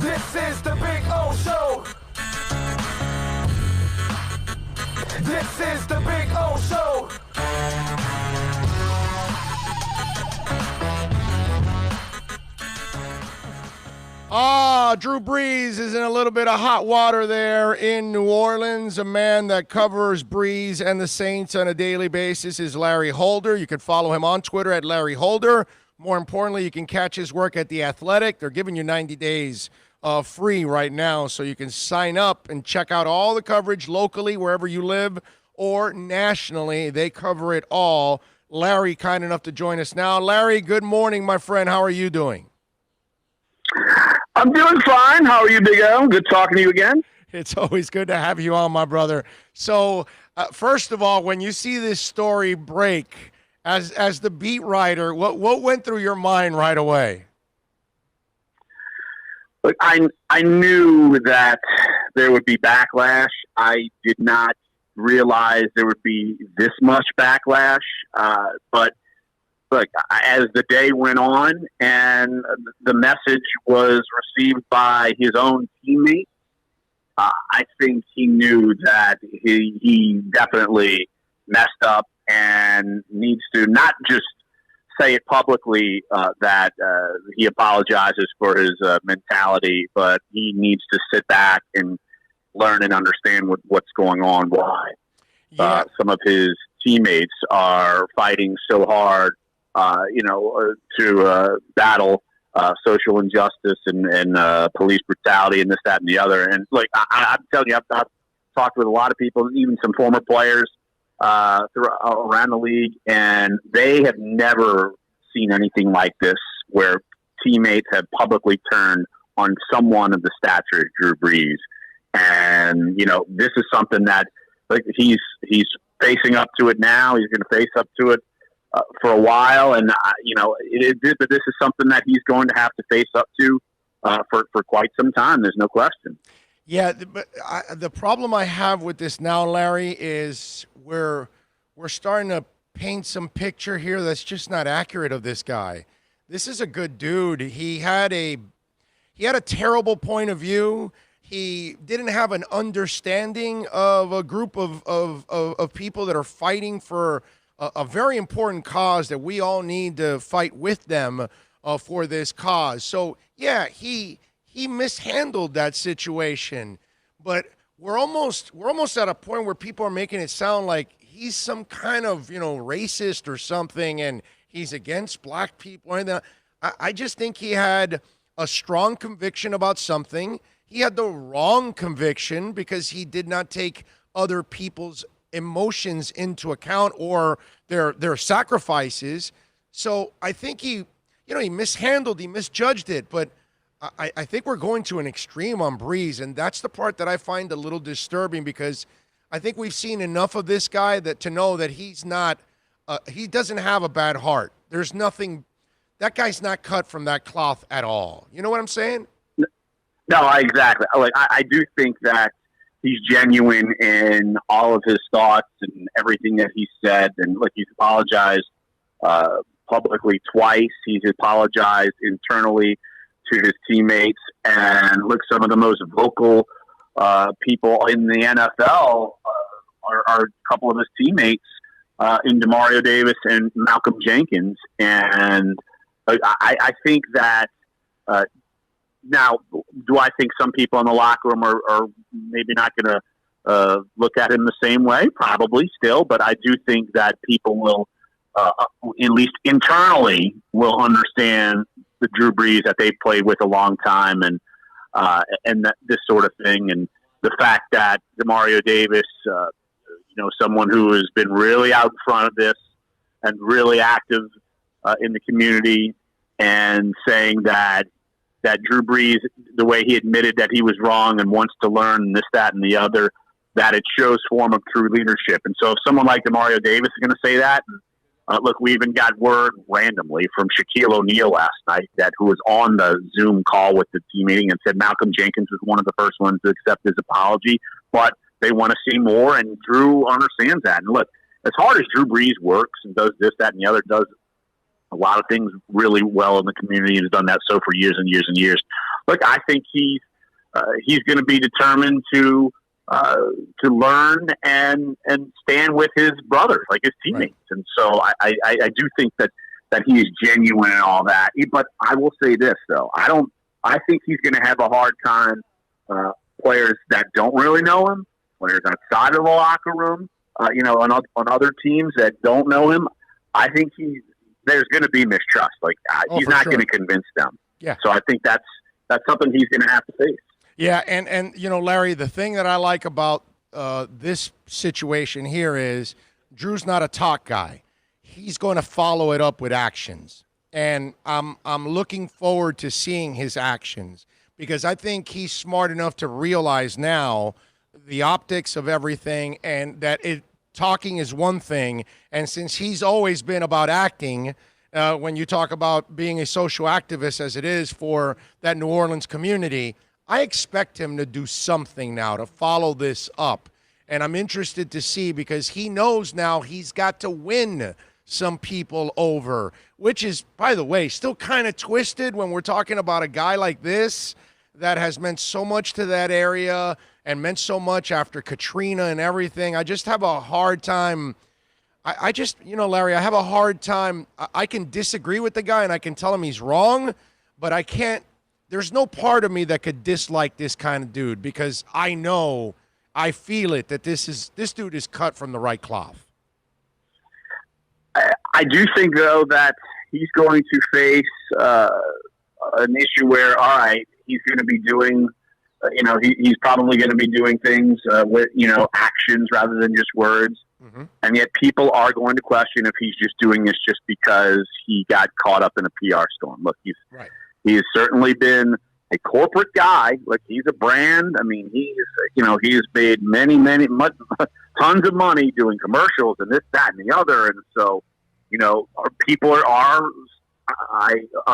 This is the Big O Show. This is the Big O Show. Drew Brees is in a little bit of hot water there in New Orleans. A man that covers Brees and the Saints on a daily basis is Larry Holder. You can follow him on Twitter at Larry Holder. More importantly, you can catch his work at The Athletic. They're giving you 90 days free right now, so you can sign up and check out all the coverage locally, wherever you live, or nationally. They cover it all. Larry, kind enough to join us now. Larry, good morning, my friend. How are you doing? I'm doing fine. How are you, Big O? Good talking to you again. It's always good to have you on, my brother. So, first of all, when you see this story break, as the beat writer, what went through your mind right away? Look, I knew that there would be backlash. I did not realize there would be this much backlash. But look, as the day went on and the message was received by his own teammates, I think he knew that he definitely messed up and needs to not just say it publicly that he apologizes for his mentality, but he needs to sit back and learn and understand what's going on, why. Yeah. Some of his teammates are fighting so hard to battle social injustice and police brutality and this, that, and the other. And like I'm telling you, I've talked with a lot of people, even some former players around the league, and they have never seen anything like this, where teammates have publicly turned on someone of the stature of Drew Brees. And this is something that like he's facing up to it now. He's going to face up to it for a while, and but this is something that he's going to have to face up to for quite some time. There's no question. Yeah, but the problem I have with this now, Larry, is we're starting to paint some picture here that's just not accurate of this guy. This is a good dude. He had a terrible point of view. He didn't have an understanding of a group of people that are fighting for a very important cause that we all need to fight with them for this cause. So, yeah, he mishandled that situation, but we're almost at a point where people are making it sound like he's some kind of, racist or something, and he's against black people. And I just think he had a strong conviction about something. He had the wrong conviction because he did not take other people's emotions into account or their sacrifices. So I think he mishandled, he misjudged it, but I think we're going to an extreme on Brees, and that's the part that I find a little disturbing, because I think we've seen enough of this guy to know that he's not, he doesn't have a bad heart. There's nothing, that guy's not cut from that cloth at all. You know what I'm saying? No, exactly. I do think that he's genuine in all of his thoughts and everything that he said. And look, he's apologized publicly twice. He's apologized internally to his teammates. And look, some of the most vocal people in the NFL are a couple of his teammates in Demario Davis and Malcolm Jenkins. And I think that now, do I think some people in the locker room are maybe not going to look at him the same way? Probably still, but I do think that people will, at least internally, will understand the Drew Brees that they've played with a long time, and this sort of thing, and the fact that Demario Davis, someone who has been really out in front of this and really active in the community, and saying that Drew Brees, the way he admitted that he was wrong and wants to learn this, that, and the other, that it shows form of true leadership. And so if someone like Demario Davis is going to say that, look, we even got word randomly from Shaquille O'Neal last night, who was on the Zoom call with the team meeting, and said Malcolm Jenkins was one of the first ones to accept his apology, but they want to see more, and Drew understands that. And look, as hard as Drew Brees works and does this, that, and the other, does a lot of things really well in the community, and has done that so for years and years and years. look, I think he's going to be determined to learn and stand with his brothers, like his teammates. Right. And so I do think that he is genuine and all that. But I will say this though, I think he's going to have a hard time. Players that don't really know him, players outside of the locker room, on other teams that don't know him. I think there's going to be mistrust. Like he's not going to convince them. Yeah. So I think that's something he's going to have to face. Yeah, and Larry, the thing that I like about this situation here is Drew's not a talk guy. He's going to follow it up with actions, and I'm looking forward to seeing his actions because I think he's smart enough to realize now the optics of everything, and that talking is one thing, and since he's always been about acting. When you talk about being a social activist as it is for that New Orleans community, I expect him to do something now to follow this up. And I'm interested to see because he knows now he's got to win some people over, which is, by the way, still kind of twisted when we're talking about a guy like this that has meant so much to that area and meant so much after Katrina and everything. I just have a hard time. I just, Larry, I have a hard time. I can disagree with the guy and I can tell him he's wrong, but I can't. There's no part of me that could dislike this kind of dude because I feel it that this dude is cut from the right cloth. I do think though that he's going to face an issue where, all right, he's going to be doing, he's probably going to be doing things with, actions rather than just words. Mm-hmm. And yet people are going to question if he's just doing this just because he got caught up in a PR storm. Look, he has certainly been a corporate guy. Like he's a brand. I mean, he has made tons of money doing commercials and this, that, and the other. And so, people they're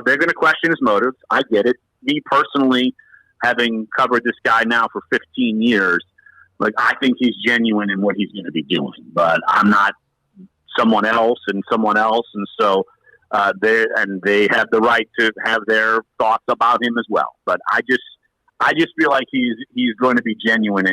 going to question his motives. I get it. Me personally, having covered this guy now for 15 years, like I think he's genuine in what he's going to be doing, but I'm not someone else, and so they have the right to have their thoughts about him as well. But I just feel like he's going to be genuine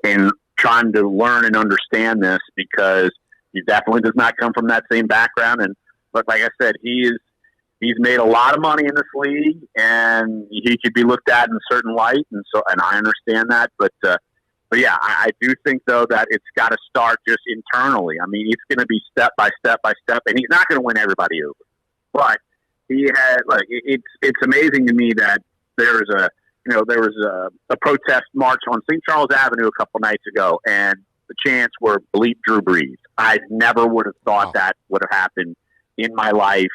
in trying to learn and understand this because he definitely does not come from that same background. But like I said, he's made a lot of money in this league, and he could be looked at in a certain light, and I understand that, but yeah, I do think, though, that it's got to start just internally. I mean, it's going to be step by step by step, and he's not going to win everybody over. But he had, it's amazing to me that there was a protest march on St. Charles Avenue a couple nights ago, and the chants were "Bleep Drew Brees." I never would have thought that would have happened in my life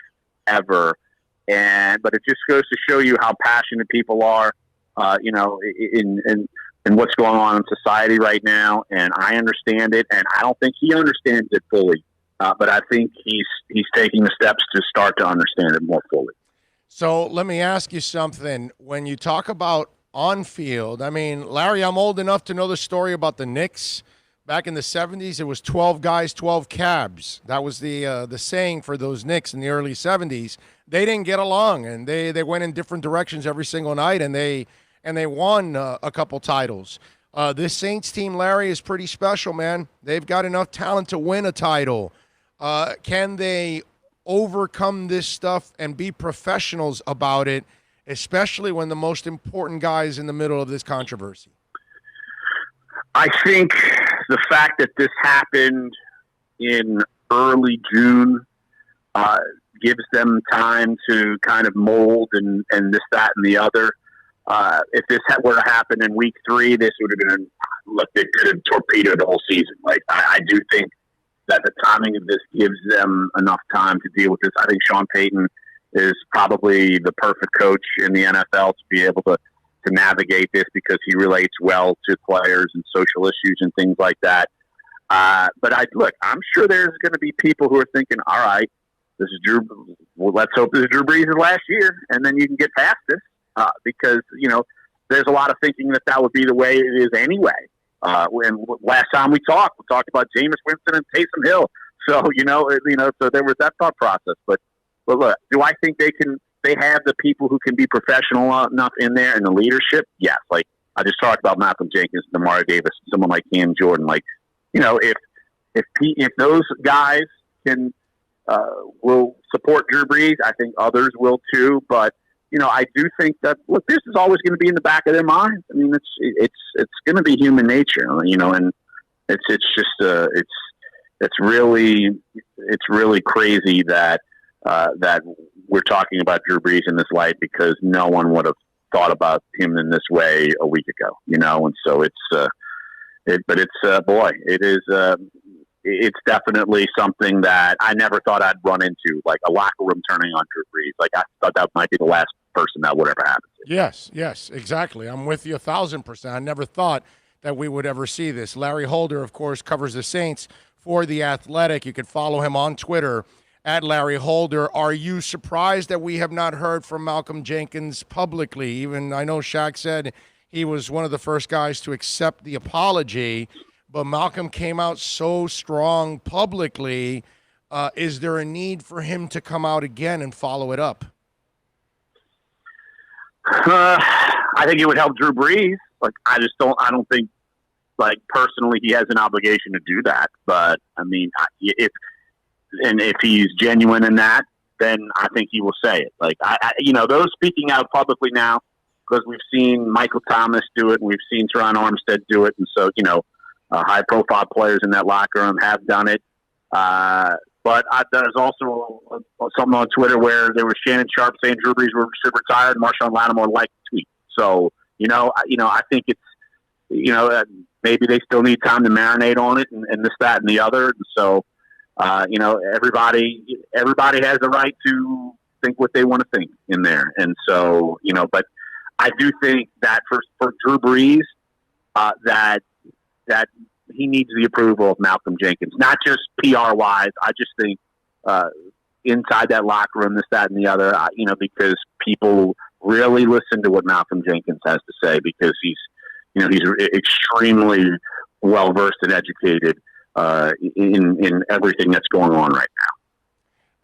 ever, but it just goes to show you how passionate people are, in what's going on in society right now, and I understand it, and I don't think he understands it fully, but I think he's taking the steps to start to understand it more fully. So let me ask you something. When you talk about on-field, I mean, Larry, I'm old enough to know the story about the Knicks. Back in the 70s, it was 12 guys, 12 cabs. That was the saying for those Knicks in the early 70s. They didn't get along, and they went in different directions every single night, and they won a couple titles. This Saints team, Larry, is pretty special, man. They've got enough talent to win a title. Can they overcome this stuff and be professionals about it, especially when the most important guy is in the middle of this controversy? I think the fact that this happened in early June gives them time to kind of mold and this, that, and the other. If this were to happen in week 3, this would have been, it could have torpedoed the whole season. Like, I do think that the timing of this gives them enough time to deal with this. I think Sean Payton is probably the perfect coach in the NFL to be able to navigate this because he relates well to players and social issues and things like that. But I'm sure there's going to be people who are thinking, all right, this is Drew. Well, let's hope this is Drew Brees' last year, and then you can get past this. Because, there's a lot of thinking that would be the way it is anyway. When last time we talked about Jameis Winston and Taysom Hill. So, so there was that thought process. But look, do I think they can they have the people who can be professional enough in there and the leadership, yes. Like I just talked about Malcolm Jenkins, Demar Davis, someone like Cam Jordan. Like, if those guys can will support Drew Brees, I think others will too. But I do think that this is always going to be in the back of their minds. I mean, it's going to be human nature, and it's really crazy that we're talking about Drew Brees in this light, because no one would have thought about him in this way a week ago, and so it's definitely something that I never thought I'd run into, like a locker room turning on Drew Brees. Like I thought that might be the last person that would ever happen to. Yes, exactly. I'm with you 1,000%. I never thought that we would ever see this. Larry Holder, of course, covers the Saints for The Athletic. You can follow him on Twitter at Larry Holder. Are you surprised that we have not heard from Malcolm Jenkins publicly? Even I know Shaq said he was one of the first guys to accept the apology, but Malcolm came out so strong publicly. Is there a need for him to come out again and follow it up? I think it would help Drew Brees. Like, I don't think, like, personally he has an obligation to do that. But, I mean, if he's genuine in that, then I think he will say it. Like, those speaking out publicly now, because we've seen Michael Thomas do it, and we've seen Teron Armstead do it, and so, high-profile players in that locker room have done it. But there's also something on Twitter where there was Shannon Sharp saying Drew Brees should retire, and Marshawn Lattimore liked the tweet. So, I think it's, maybe they still need time to marinate on it and this, that, and the other. And so, everybody has the right to think what they want to think in there. And so, but I do think that for Drew Brees, that he needs the approval of Malcolm Jenkins, not just PR wise. I just think inside that locker room, this, that, and the other, because people really listen to what Malcolm Jenkins has to say, because he's extremely well versed and educated in everything that's going on right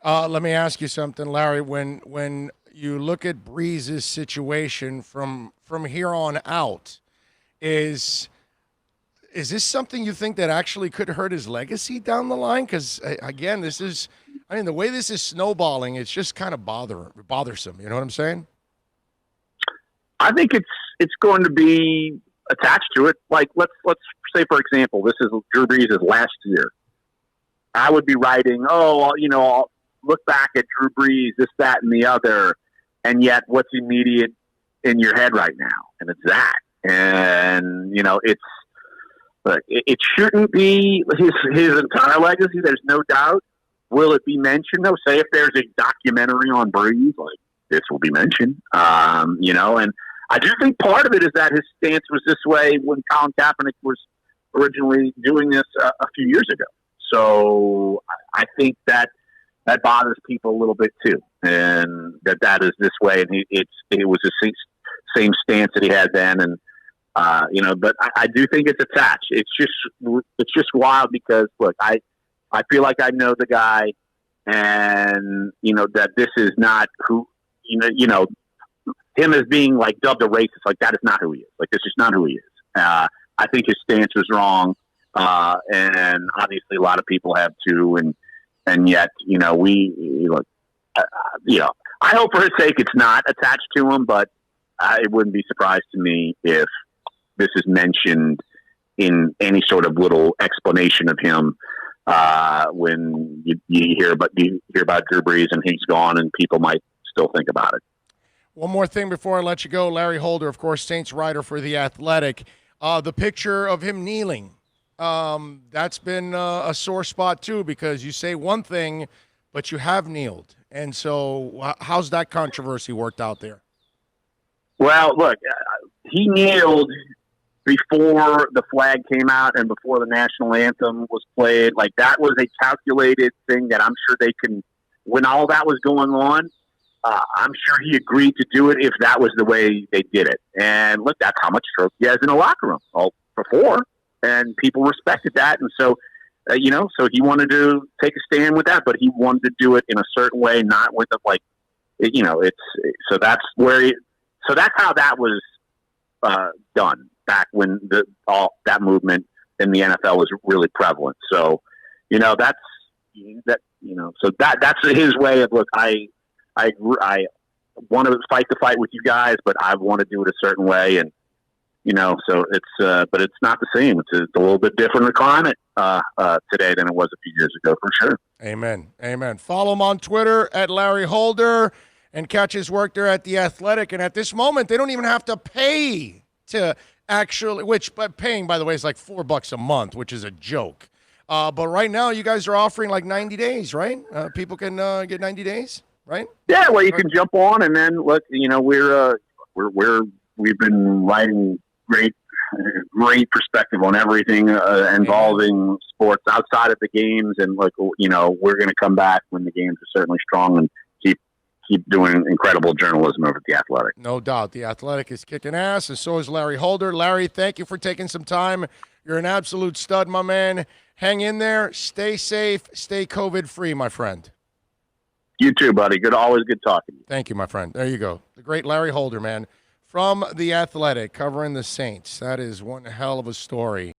now. Let me ask you something, Larry. When you look at Brees' situation from here on out, is this something you think that actually could hurt his legacy down the line? Because, again, the way this is snowballing, it's just kind of bothersome. You know what I'm saying? I think it's going to be attached to it. Like, let's say, for example, this is Drew Brees' last year. I would be writing, I'll look back at Drew Brees, this, that, and the other, and yet what's immediate in your head right now? And it's that. And, it shouldn't be his entire legacy. There's no doubt. Will it be mentioned, though? Say if there's a documentary on Brees, like, this will be mentioned, and I do think part of it is that his stance was this way when Colin Kaepernick was originally doing this a few years ago. So I think that bothers people a little bit too, and that is this way, and it was the same stance that he had then, and but I do think it's attached. It's just wild because look, I feel like I know the guy, and that this is not who him as being like dubbed a racist, like that is not who he is. Like, this is not who he is. I think his stance was wrong, and obviously a lot of people have too, and yet I hope for his sake it's not attached to him, but it wouldn't be surprised to me if this is mentioned in any sort of little explanation of him when you hear about Drew Brees and he's gone, and people might still think about it. One more thing before I let you go. Larry Holder, of course, Saints writer for The Athletic. The picture of him kneeling, that's been a sore spot too, because you say one thing, but you have kneeled. And so how's that controversy worked out there? Well, look, he kneeled before the flag came out and before the national anthem was played. Like, that was a calculated thing that I'm sure they can, when all that was going on, I'm sure he agreed to do it if that was the way they did it. And look, that's how much stroke he has in the locker room before, and people respected that. And so, so he wanted to take a stand with that, but he wanted to do it in a certain way, not with so that's so that's how that was done back when all that movement in the NFL was really prevalent. So, that's his way of, look, I want to fight the fight with you guys, but I want to do it a certain way. And, so it's, but it's not the same. It's a little bit different climate today than it was a few years ago, for sure. Amen. Amen. Follow him on Twitter at Larry Holder and catch his work there at The Athletic. And at this moment, they don't even have to pay to actually, but paying, by the way, is like $4 a month, which is a joke. But right now, you guys are offering like 90 days, right? People can get 90 days, right? Yeah, well, you can jump on, and then look. We've been writing great perspective on everything involving sports outside of the games, and we're going to come back when the games are certainly strong and keep doing incredible journalism over at The Athletic. No doubt. The Athletic is kicking ass, and so is Larry Holder. Larry, thank you for taking some time. You're an absolute stud, my man. Hang in there. Stay safe. Stay COVID-free, my friend. You too, buddy. Always good talking to you. Thank you, my friend. There you go. The great Larry Holder, man, from The Athletic, covering the Saints. That is one hell of a story.